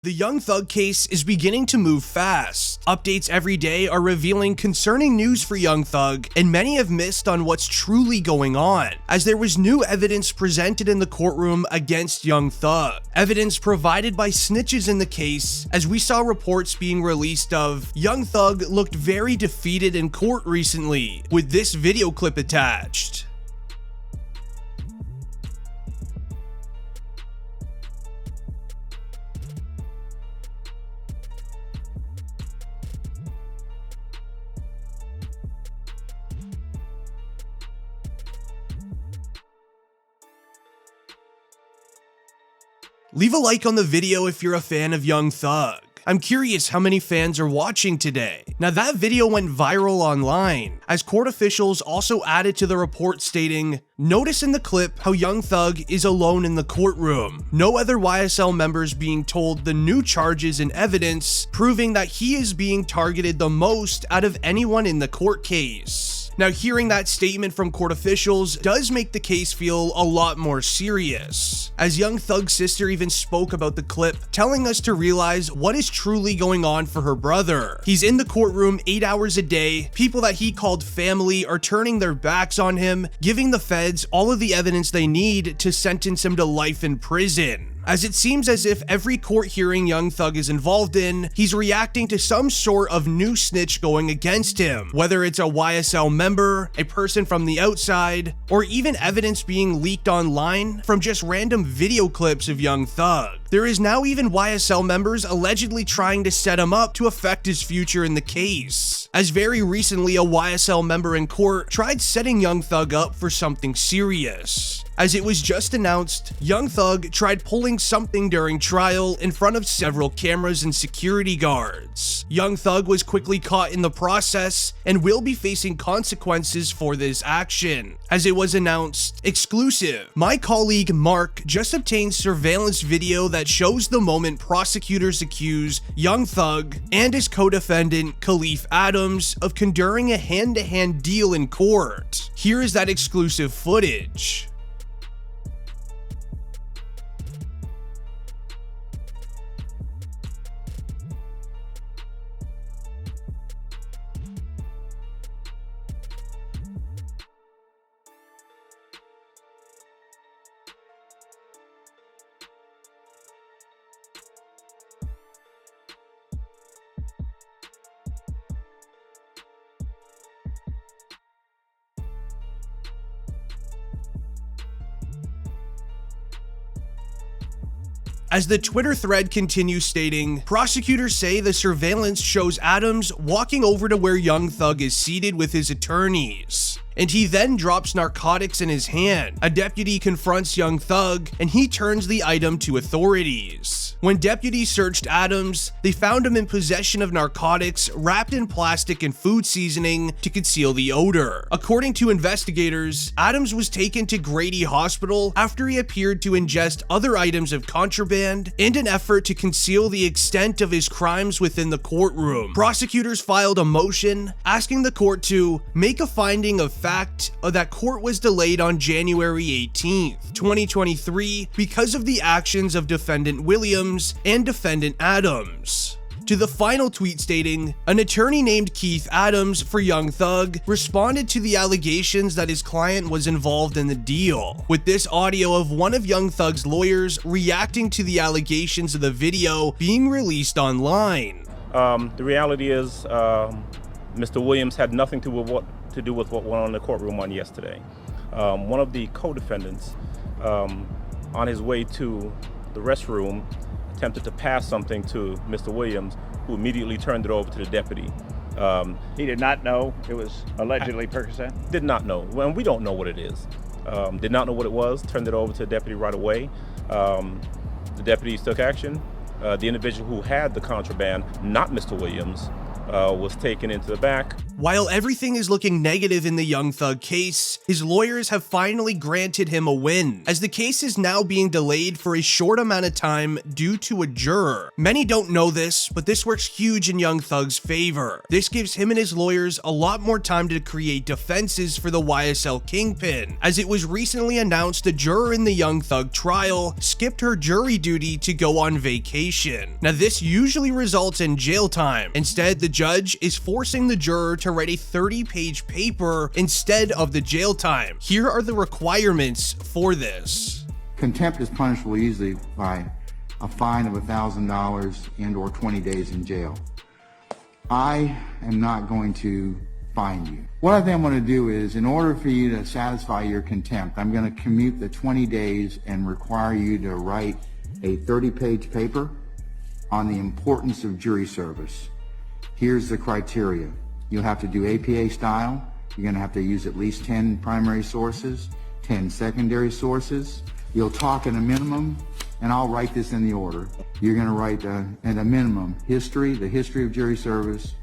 The Young Thug case is beginning to move fast. Updates every day are revealing concerning news for Young Thug, and many have missed on what's truly going on, as there was new evidence presented in the courtroom against Young Thug. Evidence provided by snitches in the case, as we saw reports being released of Young Thug looked very defeated in court recently, with this video clip attached. Leave a like on the video if you're a fan of Young Thug. I'm curious how many fans are watching today. Now that video went viral online, as court officials also added to the report stating, "Notice in the clip how Young Thug is alone in the courtroom. No other YSL members being told the new charges and evidence, proving that he is being targeted the most out of anyone in the court case." Now, hearing that statement from court officials does make the case feel a lot more serious, as Young Thug's sister even spoke about the clip, telling us to realize what is truly going on for her brother. He's in the courtroom 8 hours a day, people that he called family are turning their backs on him, giving the feds all of the evidence they need to sentence him to life in prison. As it seems as if every court hearing Young Thug is involved in, he's reacting to some sort of new snitch going against him, whether it's a YSL member, a person from the outside, or even evidence being leaked online from just random video clips of Young Thug. There is now even YSL members allegedly trying to set him up to affect his future in the case, as very recently a YSL member in court tried setting Young Thug up for something serious. As it was just announced, Young Thug tried pulling something during trial in front of several cameras and security guards. Young Thug was quickly caught in the process and will be facing consequences for this action. As it was announced, exclusive, my colleague Mark just obtained surveillance video that shows the moment prosecutors accuse Young Thug and his co-defendant Khalif Adams of conduring a hand-to-hand deal in court. Here is that exclusive footage. As the Twitter thread continues stating, prosecutors say the surveillance shows Adams walking over to where Young Thug is seated with his attorneys, and he then drops narcotics in his hand. A deputy confronts Young Thug, and he turns the item to authorities. When deputies searched Adams, they found him in possession of narcotics wrapped in plastic and food seasoning to conceal the odor. According to investigators, Adams was taken to Grady Hospital after he appeared to ingest other items of contraband in an effort to conceal the extent of his crimes within the courtroom. Prosecutors filed a motion asking the court to make a finding of fact that court was delayed on January 18th, 2023 because of the actions of defendant Williams and defendant Adams. To the final tweet stating, an attorney named Keith Adams for Young Thug responded to the allegations that his client was involved in the deal, with this audio of one of Young Thug's lawyers reacting to the allegations of the video being released online. The reality is, Mr. Williams had nothing to do with what went on in the courtroom on yesterday. One of the co-defendants, on his way to the restroom, attempted to pass something to Mr. Williams, who immediately turned it over to the deputy. He did not know it was allegedly Percocet? Did not know. Well, we don't know what it is. Did not know what it was, turned it over to the deputy right away. The deputies took action. The individual who had the contraband, not Mr. Williams, was taken into the back. While everything is looking negative in the Young Thug case, his lawyers have finally granted him a win, as the case is now being delayed for a short amount of time due to a juror. Many don't know this, but this works huge in Young Thug's favor. This gives him and his lawyers a lot more time to create defenses for the YSL Kingpin, as it was recently announced a juror in the Young Thug trial skipped her jury duty to go on vacation. Now this usually results in jail time. Instead, the judge is forcing the juror to write a 30-page paper instead of the jail time. Here are the requirements for this. Contempt is punishable easily by a fine of $1,000 and or 20 days in jail. I am not going to fine you. What I think I'm going to do is, in order for you to satisfy your contempt, I'm going to commute the 20 days and require you to write a 30-page paper on the importance of jury service. Here's the criteria. You'll have to do APA style. You're going to have to use at least 10 primary sources, 10 secondary sources. You'll talk at a minimum, and I'll write this in the order. You're going to write at a minimum history, the history of jury service,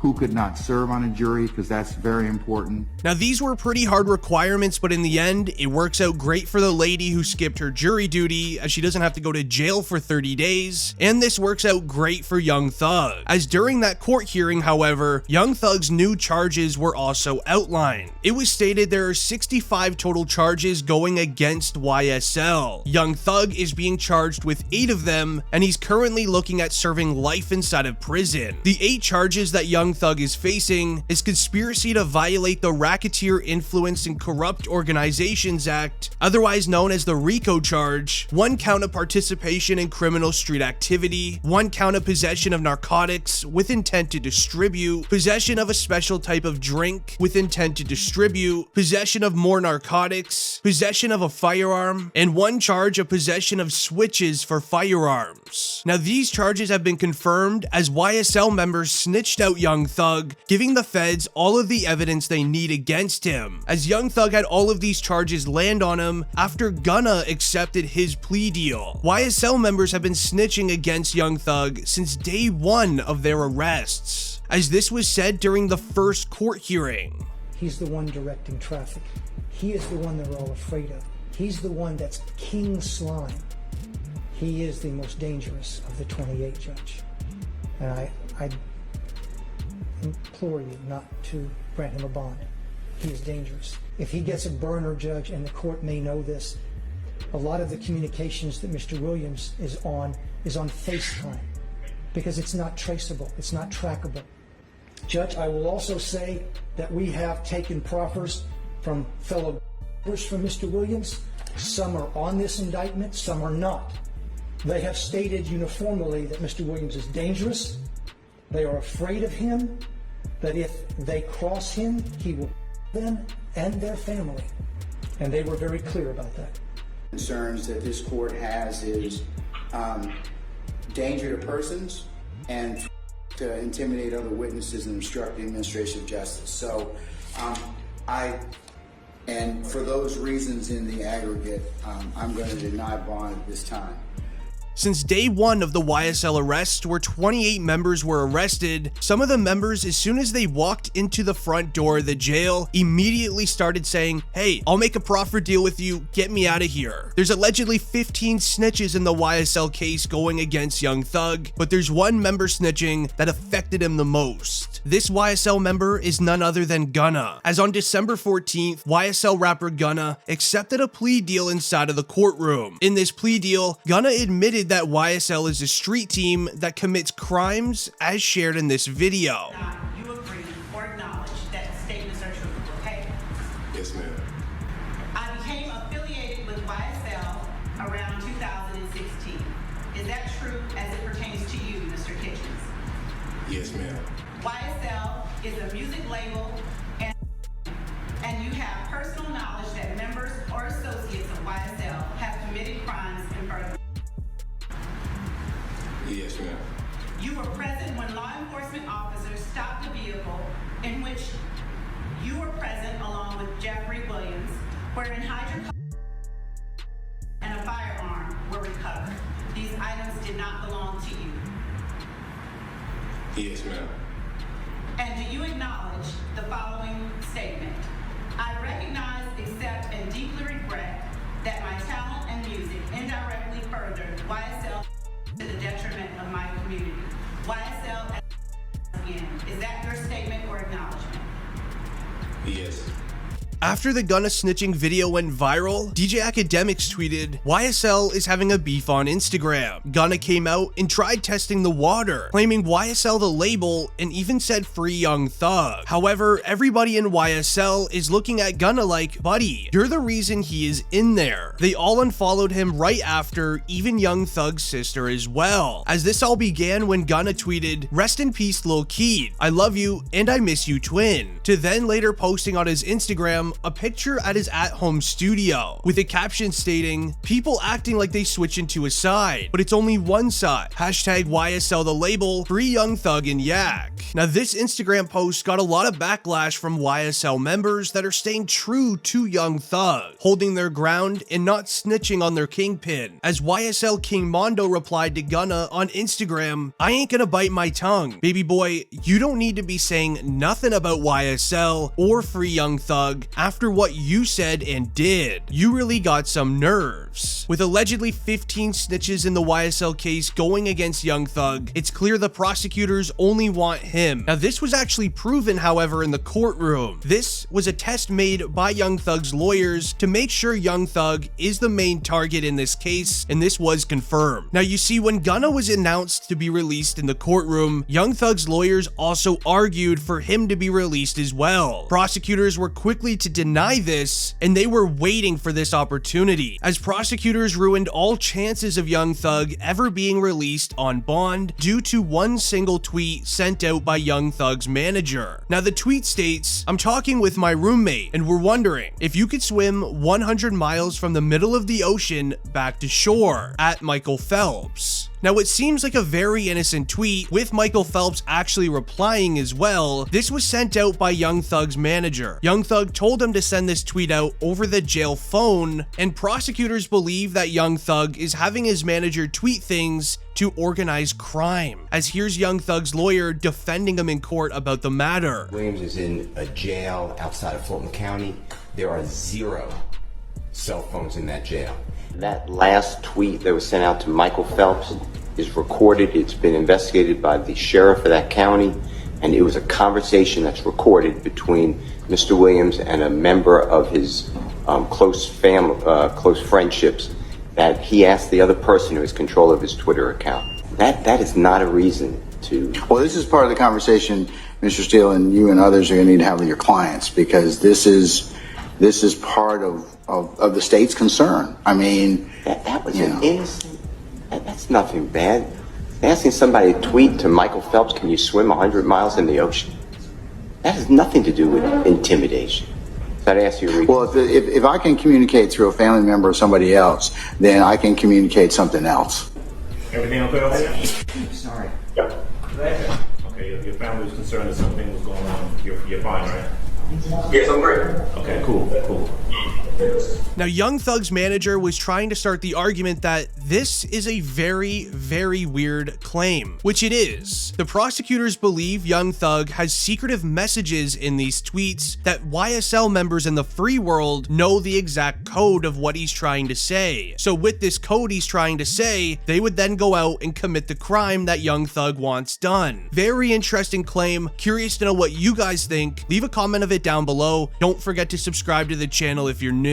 who could not serve on a jury, because that's very important. Now these were pretty hard requirements, but in the end, it works out great for the lady who skipped her jury duty, as she doesn't have to go to jail for 30 days, and this works out great for Young Thug, as during that court hearing, however, Young Thug's new charges were also outlined. It was stated there are 65 total charges going against YSL. Young Thug is being charged with 8 of them, and he's currently looking at serving life inside of prison. The 8 charges that Young Thug is facing is conspiracy to violate the Racketeer Influence and Corrupt Organizations Act, otherwise known as the RICO charge, 1 count of participation in criminal street activity, 1 count of possession of narcotics with intent to distribute, possession of a special type of drink with intent to distribute, possession of more narcotics, possession of a firearm, and 1 charge of possession of switches for firearms. Now these charges have been confirmed as YSL members snitched out Young Thug, giving the feds all of the evidence they need against him, as Young Thug had all of these charges land on him after Gunna accepted his plea deal. YSL members have been snitching against Young Thug since day 1 of their arrests, as this was said during the first court hearing. He's the one directing traffic. He is the one they're all afraid of. He's the one that's King Slime. He is the most dangerous of the 28, Judge. And I implore you not to grant him a bond. He is dangerous. If he gets a burner, Judge, and the court may know this, a lot of the communications that Mr. Williams is on FaceTime, because it's not traceable, it's not trackable. Judge, I will also say that we have taken proffers from fellow from Mr. Williams. Some are on this indictment, some are not. They have stated uniformly that Mr. Williams is dangerous. They are afraid of him, that if they cross him, he will them and their family. And they were very clear about that. Concerns that this court has is danger to persons and to intimidate other witnesses and obstruct the administration of justice. So and for those reasons in the aggregate, I'm going to deny bond at this time. Since day 1 of the YSL arrest, where 28 members were arrested, some of the members, as soon as they walked into the front door of the jail, immediately started saying, "Hey, I'll make a proffer deal with you, get me out of here." There's allegedly 15 snitches in the YSL case going against Young Thug, but there's one member snitching that affected him the most. This YSL member is none other than Gunna, as on December 14th, YSL rapper Gunna accepted a plea deal inside of the courtroom. In this plea deal, Gunna admitted that YSL is a street team that commits crimes as shared in this video. You agree or acknowledge that statements are true, okay? Yes, ma'am. I became affiliated with YSL around 2016. Is that true as it pertains to you, Mr. Kitchens? Yes, ma'am. YSL is a music label and you have personal knowledge that members or associates of YSL have committed crimes in furtherance. Yes, ma'am. You were present when law enforcement officers stopped a vehicle in which you were present along with Jeffrey Williams, wherein hydrocarbons and a firearm were recovered. These items did not belong to you. Yes, ma'am. And do you acknowledge the following statement? I recognize, accept, and deeply regret that my talent and music indirectly furthered YSL to the detriment of my community. YSL again. Is that your statement or acknowledgement? Yes. After the Gunna snitching video went viral, DJ Academics tweeted, YSL is having a beef on Instagram. Gunna came out and tried testing the water, claiming YSL the label and even said free Young Thug. However, everybody in YSL is looking at Gunna like, buddy, you're the reason he is in there. They all unfollowed him right after, even Young Thug's sister as well. As this all began when Gunna tweeted, rest in peace Lil Keed, I love you and I miss you twin, to then later posting on his Instagram a picture at his at-home studio with a caption stating, people acting like they switch into a side, but it's only one side. Hashtag YSL the label, free Young Thug and Yak. Now this Instagram post got a lot of backlash from YSL members that are staying true to Young Thug, holding their ground and not snitching on their kingpin. As YSL King Mondo replied to Gunna on Instagram, I ain't gonna bite my tongue. Baby boy, you don't need to be saying nothing about YSL or free Young Thug after what you said and did. You really got some nerves. With allegedly 15 snitches in the YSL case going against Young Thug, it's clear the prosecutors only want him. Now this was actually proven, however, in the courtroom. This was a test made by Young Thug's lawyers to make sure Young Thug is the main target in this case, and this was confirmed. Now you see, when Gunna was announced to be released in the courtroom, Young Thug's lawyers also argued for him to be released as well. Prosecutors were quickly to deny this, and they were waiting for this opportunity, as prosecutors ruined all chances of Young Thug ever being released on bond due to one single tweet sent out by Young Thug's manager. Now the tweet states, I'm talking with my roommate and we're wondering if you could swim 100 miles from the middle of the ocean back to shore, at Michael Phelps. Now it seems like a very innocent tweet, with Michael Phelps actually replying as well. This was sent out by Young Thug's manager. Young Thug told him to send this tweet out over the jail phone, and prosecutors believe that Young Thug is having his manager tweet things to organize crime, as here's Young Thug's lawyer defending him in court about the matter. Williams is in a jail outside of Fulton County. There are 0 cell phones in that jail. That last tweet that was sent out to Michael Phelps is recorded. It's been investigated by the sheriff of that county, and it was a conversation that's recorded between Mr. Williams and a member of his close friendships, that he asked the other person who has control of his Twitter account. That is not a reason to... Well, this is part of the conversation, Mr. Steele, and you and others are going to need to have with your clients, because this is part of the state's concern. I mean, that was an innocent. That's nothing bad. Asking somebody to tweet to Michael Phelps, can you swim 100 miles in the ocean? That has nothing to do with intimidation. That ask you. Well, if I can communicate through a family member or somebody else, then I can communicate something else. Everything okay over there? Sorry. Yep. Okay, your family was concerned that something was going on. You're fine, right? Yes, I'm great. Okay, cool. Now, Young Thug's manager was trying to start the argument that this is a very, very weird claim, which it is. The prosecutors believe Young Thug has secretive messages in these tweets that YSL members in the free world know the exact code of what he's trying to say. So with this code he's trying to say, they would then go out and commit the crime that Young Thug wants done. Very interesting claim. Curious to know what you guys think. Leave a comment of it down below. Don't forget to subscribe to the channel if you're new.